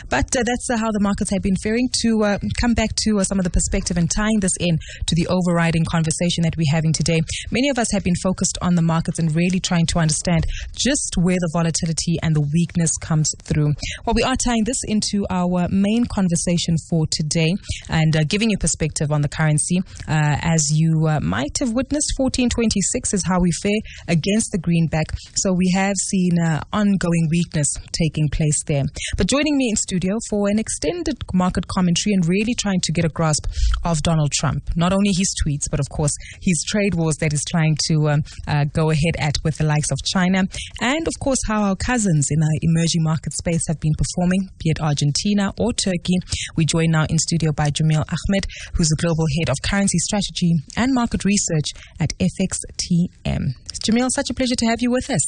But that's how the markets have been faring. To come back to some of the perspective and tying this in to the overriding conversation that we're having today, many of us have been focused on the markets and really trying to understand just where the volatility and the weakness comes through. Well, we are tying this into our main conversation for today and giving you perspective on the currency. As you might have witnessed, 14.26 is how we fare against the greenback. So we have seen ongoing weakness taking place there. But joining me in studio for an extended market commentary and really trying to get a grasp of Donald Trump, not only his tweets, but of course his trade wars that he's trying to go ahead at with the likes of China, and of course how our cousins in our emerging market space have been performing, be it Argentina or Turkey. We join now in studio by Jameel Ahmad, who's the global head of currency strategy and market research at FXTM. Jameel, such a pleasure to have you with us.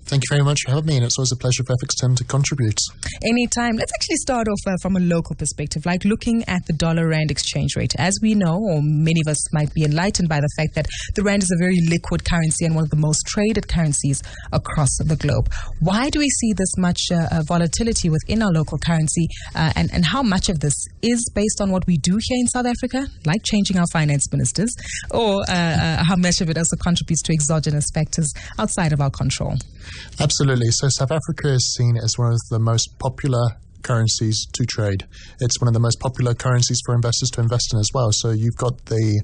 Thank you very much for having me, and it's always a pleasure for FXTM to contribute. Anytime. Let's actually start off from a local perspective, like looking at the dollar-rand exchange rate. As we know, or many of us might be enlightened by the fact that the rand is a very liquid currency and one of the most traded currencies across the globe. Why do we see this much volatility within our local currency, and how much of this is based on what we do here in South Africa, like changing our finance ministers, or how much of it also contributes to exogenous factors outside of our control? Absolutely. So South Africa is seen as one of the most popular currencies to trade. It's one of the most popular currencies for investors to invest in as well. So you've got the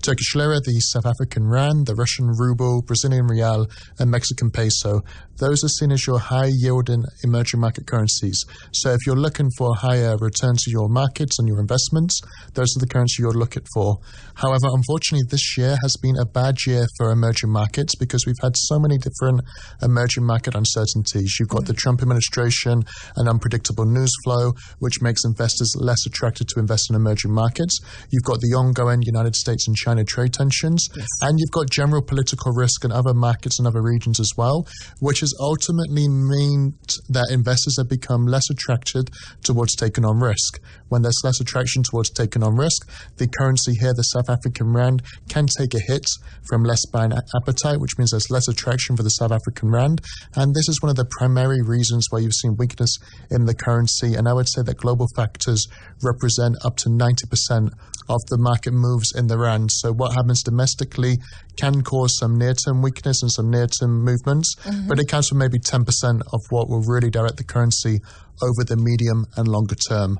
Turkish lira, the South African rand, the Russian ruble, Brazilian real, and Mexican peso. Those are seen as your high-yielding emerging market currencies. So if you're looking for a higher return to your markets and your investments, those are the currencies you're looking for. However, unfortunately, this year has been a bad year for emerging markets because we've had so many different emerging market uncertainties. You've got the Trump administration, an unpredictable news flow, which makes investors less attracted to invest in emerging markets. You've got the ongoing United States and China trade tensions, and you've got general political risk in other markets and other regions as well, which has ultimately meant that investors have become less attracted towards taking on risk. When there's less attraction towards taking on risk, the currency here, the South African rand, can take a hit from less buying appetite, which means there's less attraction for the South African rand, and this is one of the primary reasons why you've seen weakness in the currency. And I would say that global factors represent up to 90% of the market moves in the rand. So what happens domestically can cause some near-term weakness and some near-term movements, but it accounts for maybe 10% of what will really direct the currency over the medium and longer term.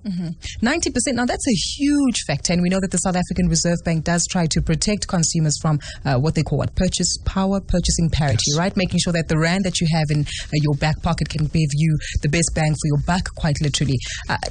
90%, now that's a huge factor, and we know that the South African Reserve Bank does try to protect consumers from what they call purchasing parity, right? Making sure that the rand that you have in your back pocket can give you the best bang for your buck, quite literally.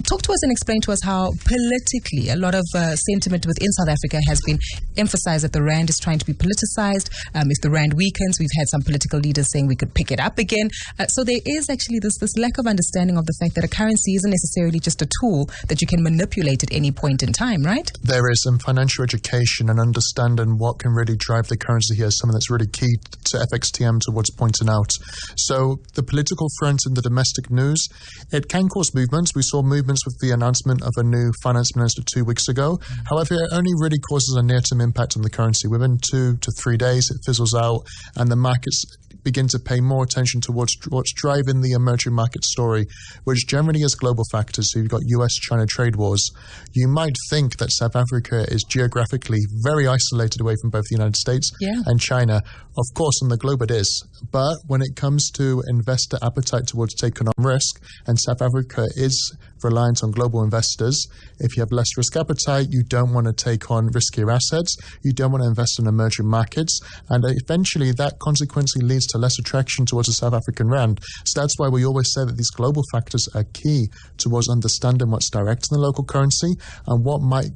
Talk to us and explain to us how politically a lot of sentiment within South Africa has been emphasized that the rand is trying to be politicized. If the rand weakens, we've had some political leaders saying we could pick it up again. So there is actually this lack of understanding of the fact that a currency isn't necessarily just a tool that you can manipulate at any point in time, right? There is some financial education and understanding what can really drive the currency here is something that's really key to FXTM towards pointing out. So the political front in the domestic news, it can cause movements. We saw movements with the announcement of a new finance minister 2 weeks ago. However, it only really causes a near-term impact on the currency. Within 2 to 3 days, it fizzles out and the markets begin to pay more attention towards what's driving the emerging market story, which generally is global factors. So you've got US-China trade wars. You might think that South Africa is geographically very isolated away from both the United States and China. Of course, on the globe it is. But when it comes to investor appetite towards taking on risk, and South Africa is reliant on global investors, if you have less risk appetite, you don't want to take on riskier assets, you don't want to invest in emerging markets, and eventually that consequently leads to less attraction towards the South African rand. So that's why we always say that these global factors are key towards understanding what's directing the local currency and what might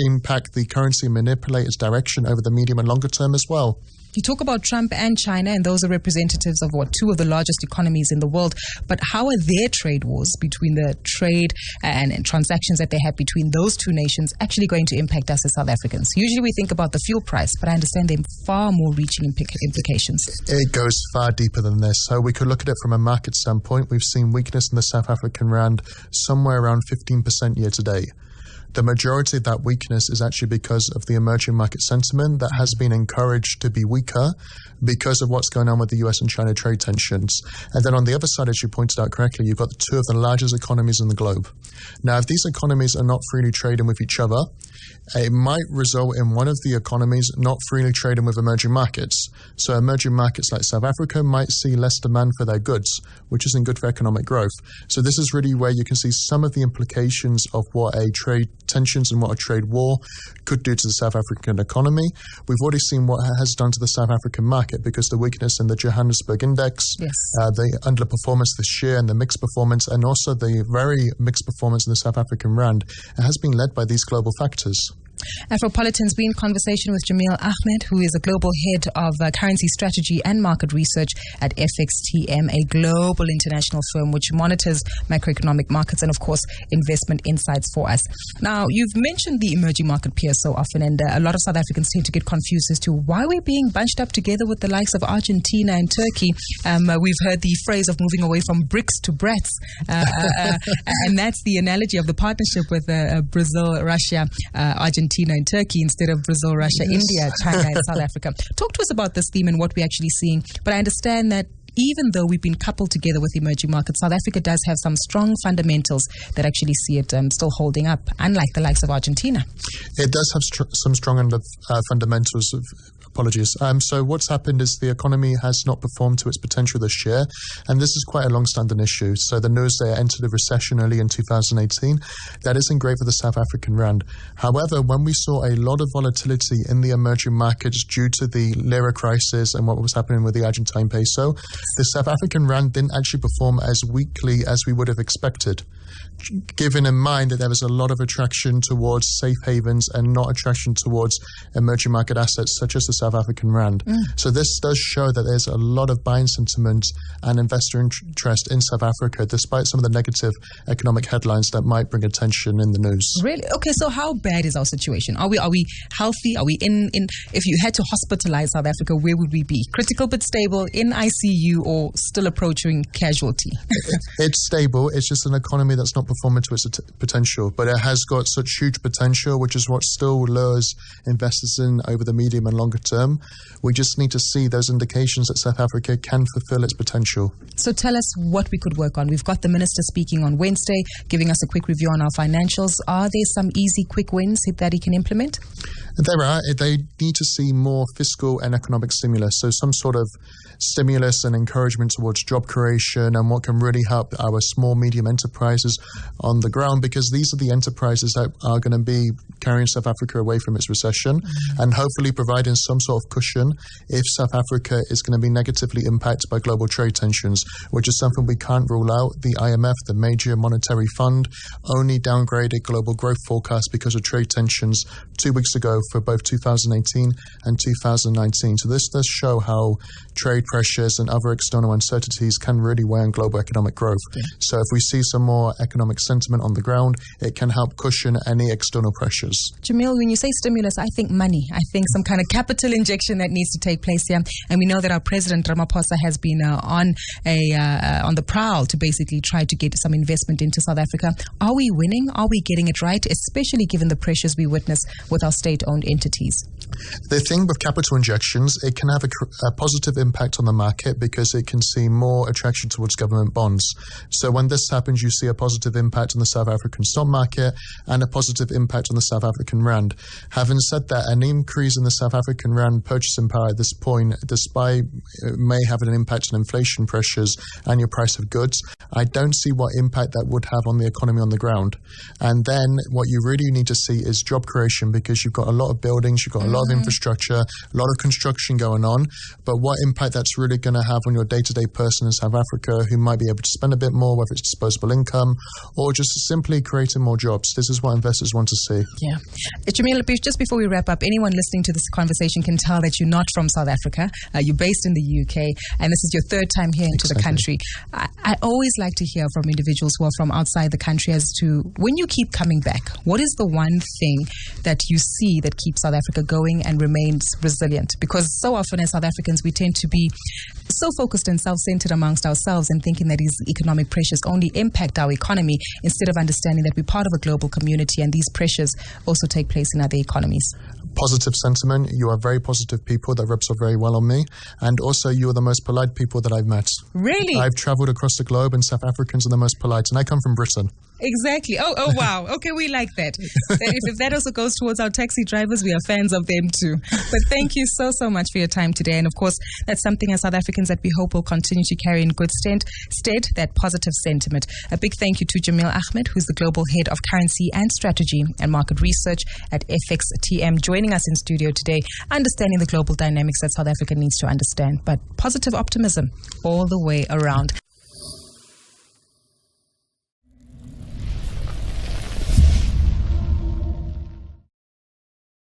impact the currency and manipulate its direction over the medium and longer term as well. You talk about Trump and China, and those are representatives of two of the largest economies in the world. But how are their trade wars between the trade and transactions that they have between those two nations actually going to impact us as South Africans? Usually we think about the fuel price, but I understand they're far more reaching implications. It goes far deeper than this. So we could look at it from a market standpoint. We've seen weakness in the South African rand somewhere around 15% year to date. the majority of that weakness is actually because of the emerging market sentiment that has been encouraged to be weaker because of what's going on with the US and China trade tensions. And then on the other side, as you pointed out correctly, you've got two of the largest economies in the globe. Now, if these economies are not freely trading with each other, it might result in one of the economies not freely trading with emerging markets. So emerging markets like South Africa might see less demand for their goods, which isn't good for economic growth. So this is really where you can see some of the implications of what a trade tensions and what a trade war could do to the South African economy. We've already seen what it has done to the South African market because the weakness in the Johannesburg index, the underperformance this year and the mixed performance, and also the very mixed performance in the South African rand, it has been led by these global factors. Afropolitan's been in conversation with Jameel Ahmad, who is a global head of currency strategy and market research at FXTM, a global international firm which monitors macroeconomic markets and, of course, investment insights for us. Now, you've mentioned the emerging market peers so often, and a lot of South Africans tend to get confused as to why we're being bunched up together with the likes of Argentina and Turkey. We've heard the phrase of moving away from BRICS to BRATS, and that's the analogy of the partnership with Brazil, Russia, Argentina and Turkey instead of Brazil, Russia, India, China and South Africa. Talk to us about this theme and what we're actually seeing. But I understand that even though we've been coupled together with emerging markets, South Africa does have some strong fundamentals that actually see it still holding up, unlike the likes of Argentina. It does have some strong fundamentals of Apologies. So what's happened is the economy has not performed to its potential this year, and this is quite a long-standing issue. So the news they entered a recession early in 2018. That isn't great for the South African rand. However, when we saw a lot of volatility in the emerging markets due to the lira crisis and what was happening with the Argentine peso, the South African rand didn't actually perform as weakly as we would have expected, given in mind that there was a lot of attraction towards safe havens and not attraction towards emerging market assets such as the South African rand. So this does show that there's a lot of buying sentiment and investor interest in South Africa, despite some of the negative economic headlines that might bring attention in the news. Really? Okay, so how bad is our situation? Are we healthy? Are we in if you had to hospitalize South Africa, where would we be? Critical but stable, in ICU, or still approaching casualty? It's stable. It's just an economy that's not performing to its potential, but it has got such huge potential, which is what still lures investors in over the medium and longer term. We just need to see those indications that South Africa can fulfill its potential. So tell us what we could work on. We've got the Minister speaking on Wednesday, giving us a quick review on our financials. Are there some easy, quick wins that he can implement? There are. They need to see more fiscal and economic stimulus, so some sort of stimulus and encouragement towards job creation and what can really help our small, medium enterprises on the ground, because these are the enterprises that are going to be carrying South Africa away from its recession and hopefully providing some sort of cushion if South Africa is going to be negatively impacted by global trade tensions, which is something we can't rule out. The IMF, the major monetary fund, only downgraded global growth forecast because of trade tensions 2 weeks ago for both 2018 and 2019. So this does show how trade pressures and other external uncertainties can really weigh on global economic growth. So if we see some more economic sentiment on the ground, it can help cushion any external pressures. Jameel, when you say stimulus, I think money. I think some kind of capital injection that needs to take place here. And we know that our President Ramaphosa has been on the prowl to basically try to get some investment into South Africa. Are we winning? Are we getting it right? Especially given the pressures we witness with our state-owned entities. The thing with capital injections, it can have a positive impact on the market because it can see more attraction towards government bonds. So when this happens, you see a positive impact on the South African stock market and a positive impact on the South African rand. Having said that, an increase in the South African rand purchasing power at this point, despite it may have an impact on inflation pressures and your price of goods, I don't see what impact that would have on the economy on the ground. And then what you really need to see is job creation, because you've got a lot of buildings, you've got a lot of infrastructure, a lot of construction going on, but what impact that's really going to have on your day-to-day person in South Africa who might be able to spend a bit more, whether it's disposable income or just simply creating more jobs. This is what investors want to see. Yeah. Jameel, just before we wrap up, anyone listening to this conversation can tell that you're not from South Africa. You're based in the UK, and this is your third time here into the country. I always like to hear from individuals who are from outside the country as to, when you keep coming back, what is the one thing that you see that that keeps South Africa going and remains resilient. Because so often as South Africans, we tend to be so focused and self-centered amongst ourselves and thinking that these economic pressures only impact our economy instead of understanding that we're part of a global community and these pressures also take place in other economies. Positive sentiment. You are very positive people. That rubs off very well on me. And also, you are the most polite people that I've met. Really? I've traveled across the globe and South Africans are the most polite. And I come from Britain. Exactly. Oh, wow. Okay, we like that. If that also goes towards our taxi drivers, we are fans of them too. But thank you so much for your time today. And of course, that's something as South Africans that we hope will continue to carry in good stead, that positive sentiment. A big thank you to Jameel Ahmad, who's the Global Head of Currency and Strategy and Market Research at FXTM, joining us in studio today, understanding the global dynamics that South Africa needs to understand. But positive optimism all the way around.